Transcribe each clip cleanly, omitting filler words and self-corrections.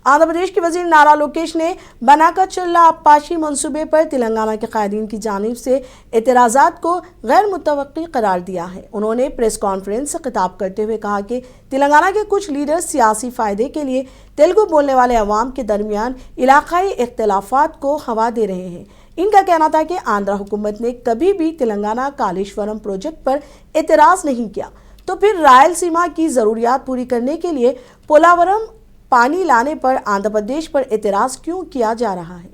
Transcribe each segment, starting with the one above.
आंध्र प्रदेश के वजीर नारा लोकेश ने बनाकर चल आबपाशी मंसूबे पर तेलंगाना के कायदीन की जानिब से एतराज़ात को गैर मुतवक्की करार दिया है। उन्होंने प्रेस कॉन्फ्रेंस से खिताब करते हुए कहा कि तेलंगाना के कुछ लीडर सियासी फ़ायदे के लिए तेलुगु बोलने वाले अवाम के दरमियान इलाकाई इख्तलाफात को हवा दे रहे हैं। इनका कहना था कि आंध्र हुकूमत ने कभी भी तेलंगाना कालेश्वरम प्रोजेक्ट पर एतराज़ नहीं किया, तो फिर रायलसीमा की ज़रूरियात पूरी करने के लिए पोलावरम पानी लाने पर आंध्र प्रदेश पर एतराज़ क्यों किया जा रहा है।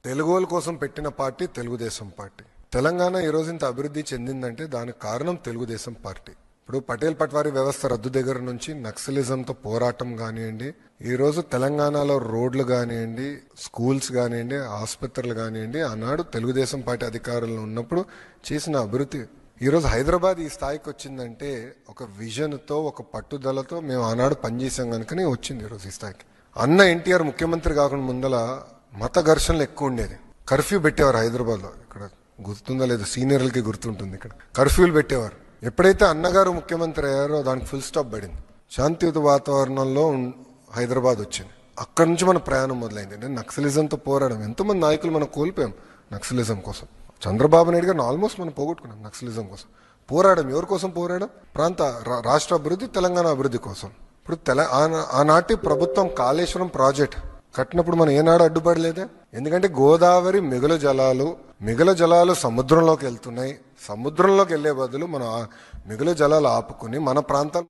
తెలుగోల కోసం పెట్టిన పార్టీ తెలుగుదేశం పార్టీ. తెలంగాణ ఈ రోజు ఇంత అభివృద్ధి చెందిందంటే దానికి కారణం తెలుగుదేశం పార్టీ. ఇప్పుడు పటేల్ పట్వారీ వ్యవస్థ రద్దు దగ్గర నుంచి నక్సలిజంతో పోరాటం కానివ్వండి, ఈ రోజు తెలంగాణలో రోడ్లు కానివ్వండి, స్కూల్స్ కానివ్వండి, ఆసుపత్రులు కానివ్వండి, ఆనాడు తెలుగుదేశం పార్టీ అధికారంలో ఉన్నప్పుడు చేసిన అభివృద్ధి. ఈరోజు హైదరాబాద్ ఈ స్థాయికి వచ్చిందంటే ఒక విజన్తో, ఒక పట్టుదలతో మేము ఆనాడు పనిచేసాం కనుకనే వచ్చింది ఈరోజు ఈ స్థాయికి. అన్న ఎన్టీఆర్ ముఖ్యమంత్రి కాకుండా ముందల మత ఘర్షణలు ఎక్కువ ఉండేది. కర్ఫ్యూ పెట్టేవారు హైదరాబాద్లో. ఇక్కడ గుర్తుందా లేదు, సీనియర్లకి గుర్తుంటుంది. ఇక్కడ కర్ఫ్యూలు పెట్టేవారు. ఎప్పుడైతే అన్నగారు ముఖ్యమంత్రి అయ్యారో దానికి ఫుల్ స్టాప్ పడింది. శాంతియుత వాతావరణంలో హైదరాబాద్ వచ్చింది. అక్కడి నుంచి మన ప్రయాణం మొదలైంది. అంటే నక్సలిజంతో పోరాడం. ఎంతోమంది నాయకులు మనం కోల్పోయాం నక్సలిజం కోసం. చంద్రబాబు నాయుడు గారిని ఆల్మోస్ట్ మనం పోగొట్టుకున్నాం నక్సలిజం కోసం. పోరాడం ఎవరి కోసం పోరాడం? రాష్ట్ర అభివృద్ధి, తెలంగాణ అభివృద్ధి కోసం. ఇప్పుడు ఆనాటి ప్రభుత్వం కాళేశ్వరం ప్రాజెక్ట్ కట్టినప్పుడు మనం ఏనాడు అడ్డుపడలేదే. ఎందుకంటే గోదావరి మిగులు జలాలు సముద్రంలోకి వెళ్తున్నాయి. సముద్రంలోకి వెళ్లే బదులు మనం మిగులు జలాలు ఆపుకుని మన ప్రాంతం